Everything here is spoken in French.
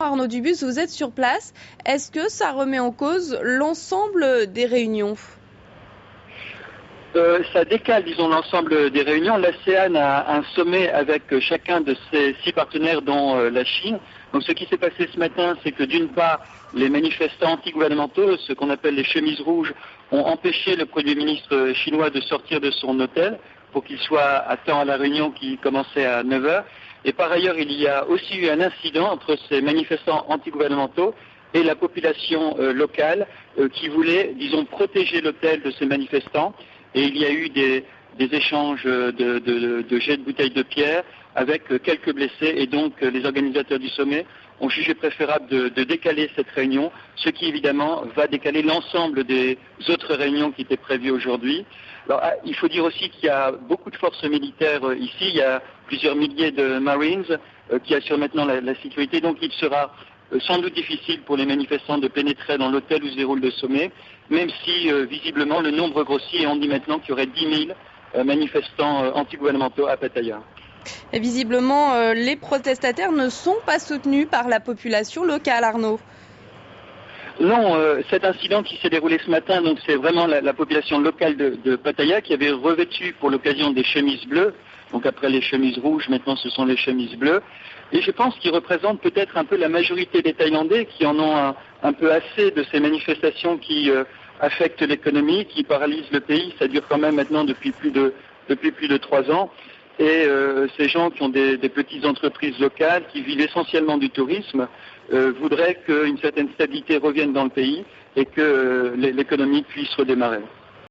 Arnaud Dubus, vous êtes sur place. Est-ce que ça remet en cause l'ensemble des réunions ? Ça décale, disons, l'ensemble des réunions. L'ASEAN a un sommet avec chacun de ses 6 partenaires, dont la Chine. Donc ce qui s'est passé ce matin, c'est que d'une part, les manifestants anti-gouvernementaux, ce qu'on appelle les chemises rouges, ont empêché le Premier ministre chinois de sortir de son hôtel pour qu'il soit à temps à la réunion qui commençait à 9h. Et par ailleurs, il y a aussi eu un incident entre ces manifestants anti-gouvernementaux et la population locale qui voulait, disons, protéger l'hôtel de ces manifestants. Et il y a eu des échanges de jets de bouteilles de pierre avec quelques blessés. Et donc, les organisateurs du sommet ont jugé préférable de décaler cette réunion, ce qui évidemment va décaler l'ensemble des autres réunions qui étaient prévues aujourd'hui. Alors, il faut dire aussi qu'il y a beaucoup de forces militaires ici. Il y a plusieurs milliers de Marines qui assurent maintenant la sécurité. Donc, il sera sans doute difficile pour les manifestants de pénétrer dans l'hôtel où se déroule le sommet, même si visiblement le nombre grossit et on dit maintenant qu'il y aurait 10 000 manifestants anti-gouvernementaux à Pattaya. Et visiblement, les protestataires ne sont pas soutenus par la population locale, Arnaud. Non, cet incident qui s'est déroulé ce matin, donc c'est vraiment la population locale de Pattaya qui avait revêtu pour l'occasion des chemises bleues. Donc après les chemises rouges, maintenant ce sont les chemises bleues. Et je pense qu'ils représentent peut-être un peu la majorité des Thaïlandais qui en ont un peu assez de ces manifestations qui affectent l'économie, qui paralysent le pays. Ça dure quand même maintenant depuis plus de 3 ans. Et ces gens qui ont des petites entreprises locales, qui vivent essentiellement du tourisme, voudraient qu'une certaine stabilité revienne dans le pays et que l'économie puisse redémarrer.